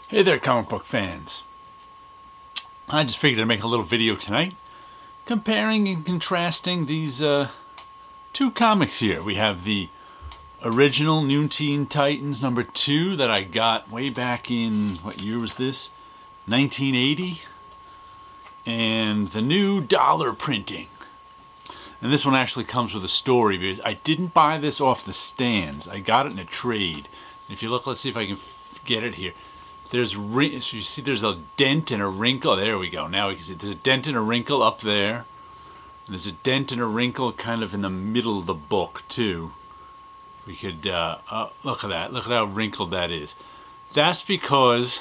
Hey there, comic book fans. I just figured I'd make a little video tonight comparing and contrasting these two comics here. We have the original New Teen Titans #2 that I got way back in, what year was this? 1980. And the new dollar printing. And this one actually comes with a story because I didn't buy this off the stands. I got it in a trade. If you look, let's see if I can get it here. There's, so you see there's a dent and a wrinkle. There we go. Now we can see there's a dent and a wrinkle up there. And there's a dent and a wrinkle kind of in the middle of the book too. We could, look at that. Look at how wrinkled that is. That's because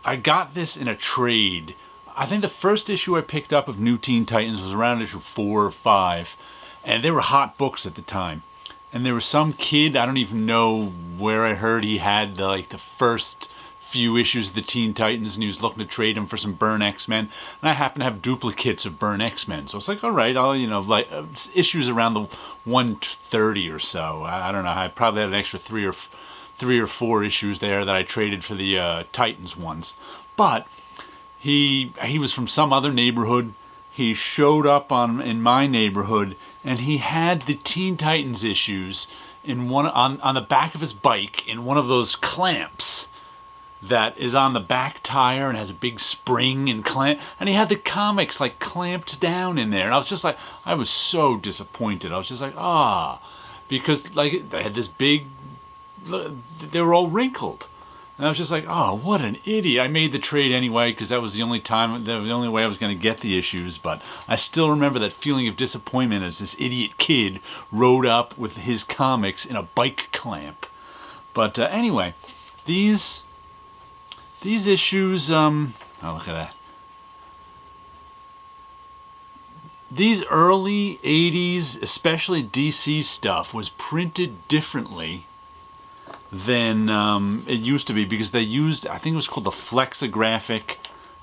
I got this in a trade. I think the first issue I picked up of New Teen Titans was around issue 4 or 5. And they were hot books at the time. And there was some kid, I don't even know where I heard he had the first few issues of the Teen Titans, and he was looking to trade them for some Burn X-Men. And I happen to have duplicates of Burn X-Men, so it's like, all right, I'll issues around the 130 or so. I don't know. I probably had an extra three or four issues there that I traded for the Titans ones. But he was from some other neighborhood. He showed up in my neighborhood, and he had the Teen Titans issues on the back of his bike in one of those clamps that is on the back tire and has a big spring and clamp, and he had the comics clamped down in there. And I was just like, I was so disappointed. I was just like, because they had this big, they were all wrinkled. And I was just like, oh, what an idiot. I made the trade anyway because that was the only way I was going to get the issues. But I still remember that feeling of disappointment as this idiot kid rode up with his comics in a bike clamp. But anyway, these issues, oh, look at that. These early 80s, especially DC stuff, was printed differently than it used to be because they used, I think it was called the flexographic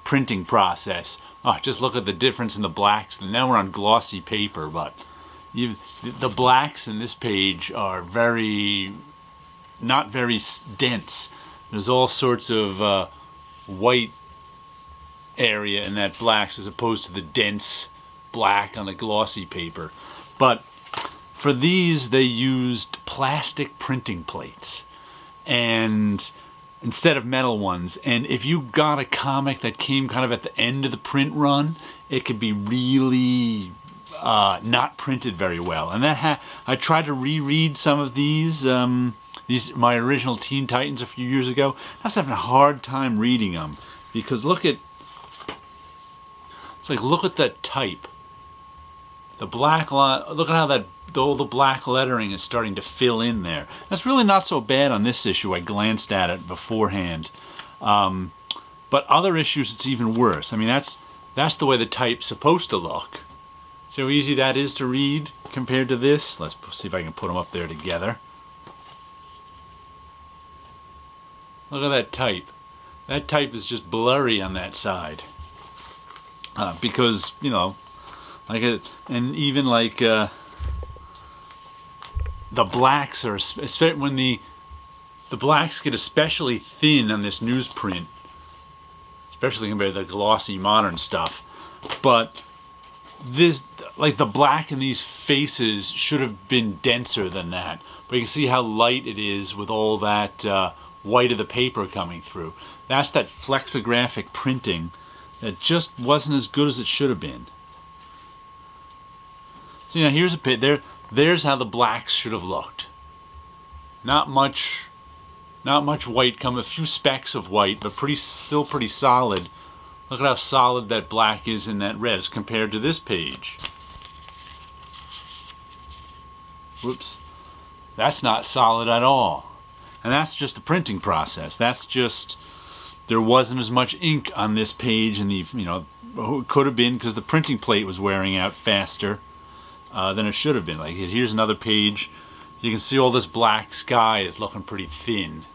printing process. Oh, just look at the difference in the blacks. Now we're on glossy paper, but the blacks in this page are not very dense. There's all sorts of white area in that blacks as opposed to the dense black on the glossy paper. But for these, they used plastic printing plates and instead of metal ones. And if you got a comic that came kind of at the end of the print run, it could be really not printed very well. And I tried to reread some of these my original Teen Titans a few years ago. I was having a hard time reading them because look at that type. The black line, look at how all the black lettering is starting to fill in there. That's really not so bad on this issue. I glanced at it beforehand. But other issues, it's even worse. I mean, that's the way the type's supposed to look. See how easy that is to read compared to this? Let's see if I can put them up there together. Look at that type. That type is just blurry on that side. Because, and even the blacks are, especially when the blacks get especially thin on this newsprint, especially compared to the glossy modern stuff. But this, the black in these faces should have been denser than that. But you can see how light it is with all that white of the paper coming through. That's that flexographic printing that just wasn't as good as it should have been. So here's a pit there. There's how the blacks should have looked. Not much white a few specks of white, but still pretty solid. Look at how solid that black is in that red as compared to this page. Whoops. That's not solid at all. And that's just the printing process. That's just, there wasn't as much ink on this page, and it could have been because the printing plate was wearing out faster than it should have been. Here's another page. You can see all this black sky is looking pretty thin.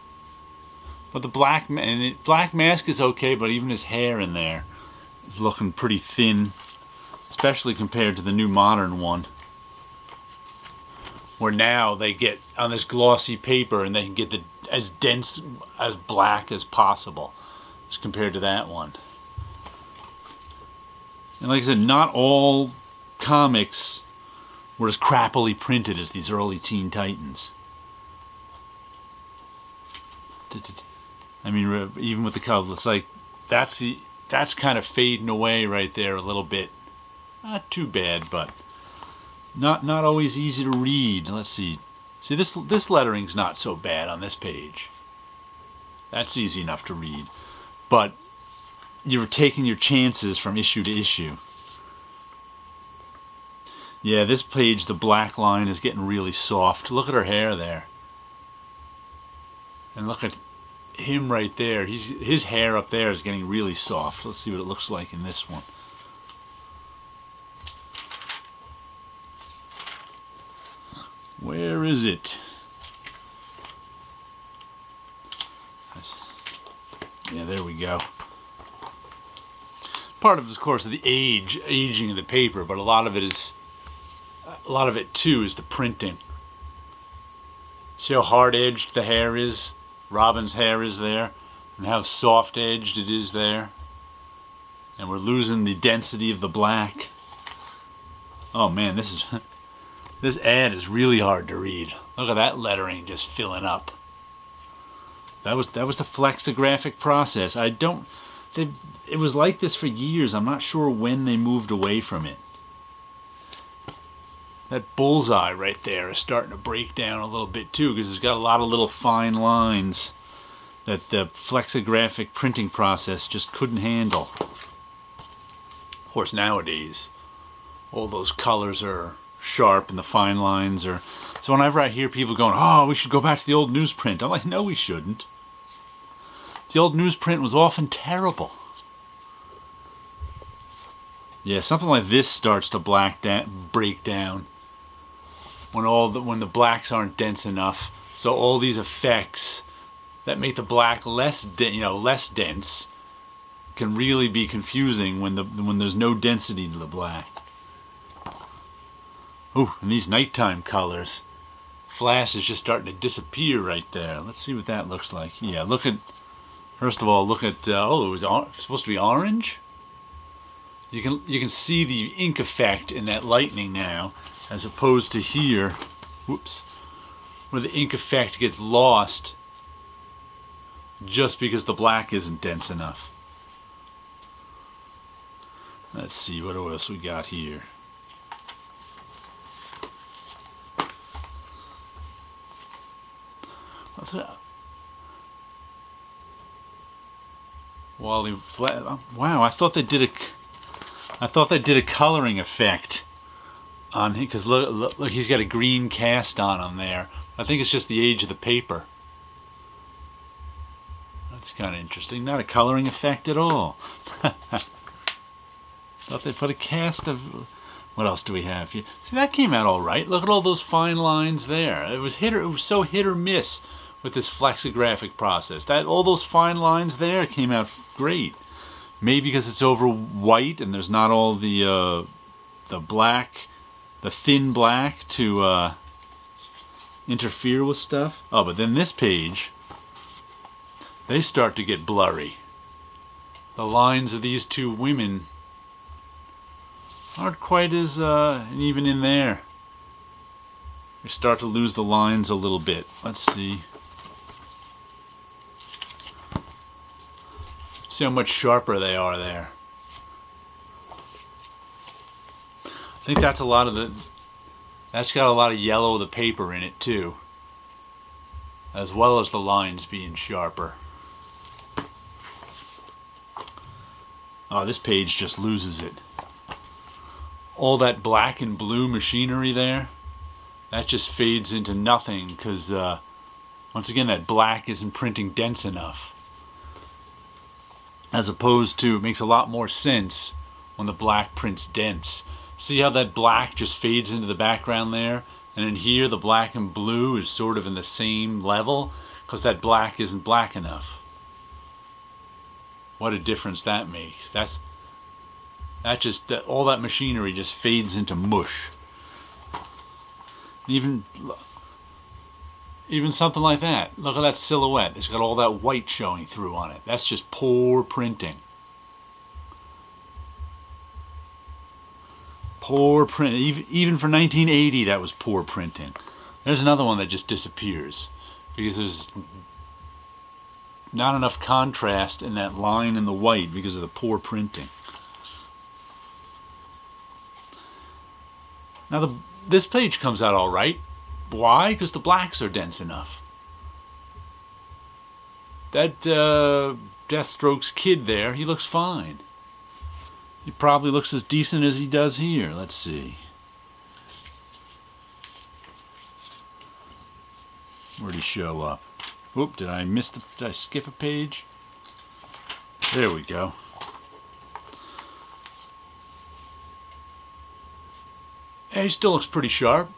But the black mask is okay, but even his hair in there is looking pretty thin, especially compared to the new modern one. where now they get on this glossy paper and they can get as dense, as black as possible as compared to that one. And like I said, not all comics were as crappily printed as these early Teen Titans. I mean, even with the cover, it's like that's kind of fading away right there a little bit. Not too bad, but not always easy to read. Let's see. See, this lettering's not so bad on this page. That's easy enough to read. But you're taking your chances from issue to issue. Yeah, this page, the black line is getting really soft. Look at her hair there. And look at him right there. His hair up there is getting really soft. Let's see what it looks like in this one. Where is it? Yeah, there we go. Part of it, of course, is the aging of the paper, but a lot of it too is the printing. See how hard-edged the hair is? Robin's hair is there, and how soft-edged it is there. And we're losing the density of the black. Oh man, this ad is really hard to read. Look at that lettering just filling up. That was the flexographic process. It was like this for years. I'm not sure when they moved away from it. That bullseye right there is starting to break down a little bit too, because it's got a lot of little fine lines that the flexographic printing process just couldn't handle. Of course, nowadays, all those colors are sharp and the fine lines are... So whenever I hear people going, oh, we should go back to the old newsprint, I'm like, no, we shouldn't. The old newsprint was often terrible. Yeah, something like this starts to break down when the blacks aren't dense enough. So all these effects that make the black less dense can really be confusing when there's no density to the black. Ooh, and these nighttime colors. Flash is just starting to disappear right there. Let's see what that looks like. Yeah, first of all, look at, oh, it was supposed to be orange? You can see the ink effect in that lightning now, as opposed to here, whoops, where the ink effect gets lost just because the black isn't dense enough. Let's see, what else we got here? Wally Flat. Wow, I thought they did a coloring effect on him, because look, he's got a green cast on him there. I think it's just the age of the paper. That's kind of interesting. Not a coloring effect at all. Thought they put a cast of... What else do we have here? See, that came out all right. Look at all those fine lines there. It was so hit or miss with this flexographic process. All those fine lines there came out great. Maybe because it's over white and there's not all the black, the thin black to interfere with stuff. Oh, but then this page, they start to get blurry. The lines of these two women aren't quite as even in there. We start to lose the lines a little bit. Let's see. See how much sharper they are there. I think that's got a lot of yellow of the paper in it too, as well as the lines being sharper. Oh, this page just loses it. All that black and blue machinery there, that just fades into nothing, because once again that black isn't printing dense enough. As opposed to, it makes a lot more sense when the black prints dense. See how that black just fades into the background there? And in here the black and blue is sort of in the same level, because that black isn't black enough. What a difference that makes. All that machinery just fades into mush. Even something like that. Look at that silhouette. It's got all that white showing through on it. That's just poor printing. Poor print. Even for 1980, that was poor printing. There's another one that just disappears because there's not enough contrast in that line in the white because of the poor printing. Now this page comes out all right. Why? Because the blacks are dense enough. That Deathstroke's kid there, he looks fine. He probably looks as decent as he does here. Let's see. Where'd he show up? Whoop, did I skip a page? There we go. Yeah, he still looks pretty sharp.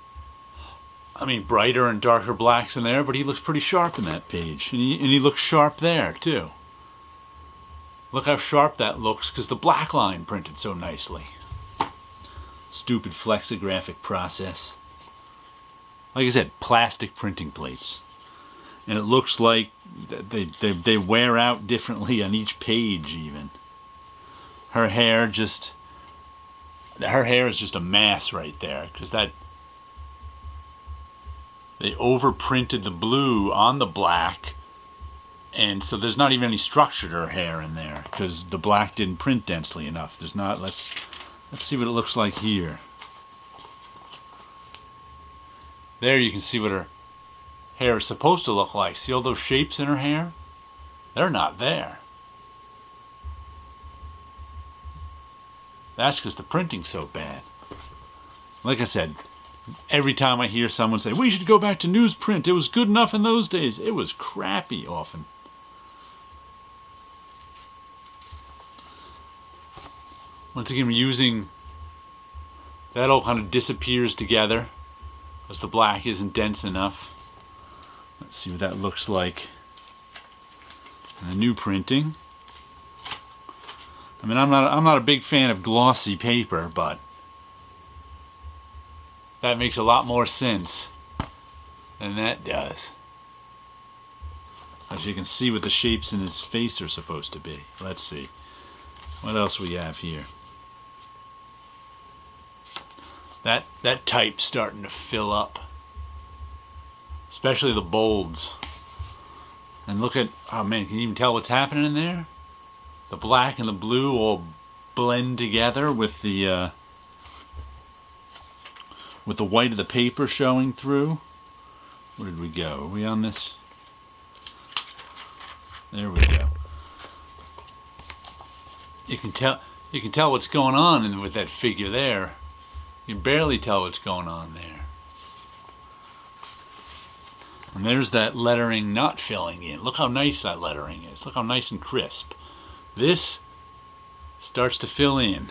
I mean, brighter and darker blacks in there, but he looks pretty sharp in that page. And he looks sharp there, too. Look how sharp that looks, because the black line printed so nicely. Stupid flexographic process. Like I said, plastic printing plates. And it looks like they wear out differently on each page, even. Her hair is just a mass right there, because they overprinted the blue on the black, and so there's not even any structure to her hair in there because the black didn't print densely enough. There's not. Let's see what it looks like here. There you can see what her hair is supposed to look like. See all those shapes in her hair? They're not there. That's because the printing's so bad. Like I said, every time I hear someone say, we should go back to newsprint, it was good enough in those days, it was crappy often. Once again, we're using, that all kind of disappears together because the black isn't dense enough. Let's see what that looks like in the new printing. I mean, I'm not a big fan of glossy paper, but that makes a lot more sense than that does. As you can see what the shapes in his face are supposed to be. Let's see. What else we have here? That type's starting to fill up. Especially the bolds. And look at, oh man, can you even tell what's happening in there? The black and the blue all blend together with the white of the paper showing through. Where did we go? Are we on this? There we go. You can tell what's going on with that figure there. You can barely tell what's going on there. And there's that lettering not filling in. Look how nice that lettering is. Look how nice and crisp. This starts to fill in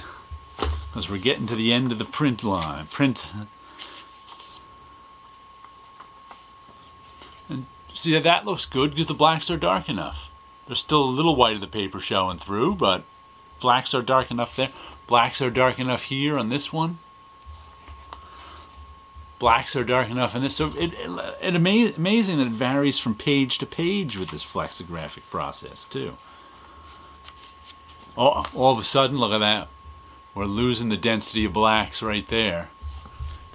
because we're getting to the end of the print line. And see, that looks good because the blacks are dark enough. There's still a little white of the paper showing through, but blacks are dark enough there. Blacks are dark enough here on this one. Blacks are dark enough in this. So it's amazing that it varies from page to page with this flexographic process too. Oh, all of a sudden, look at that. We're losing the density of blacks right there.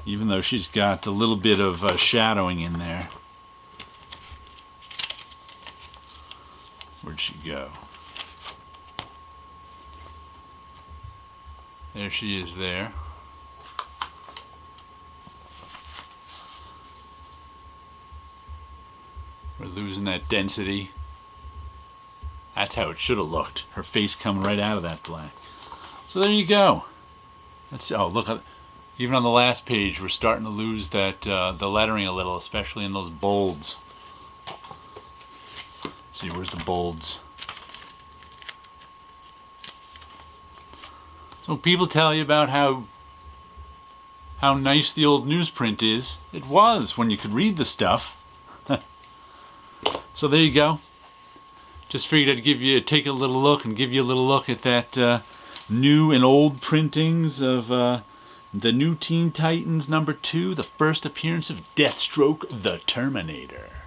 Even though she's got a little bit of shadowing in there. Where'd she go? There she is there. We're losing that density. That's how it should have looked. Her face coming right out of that black. So there you go. That's, oh, look at, even on the last page, we're starting to lose that the lettering a little, especially in those bolds. Let's see, where's the bolds? So people tell you about how nice the old newsprint is. It was when you could read the stuff. So there you go. Just figured I'd take a little look and give you a little look at that new and old printings of The New Teen Titans #2, the first appearance of Deathstroke the Terminator.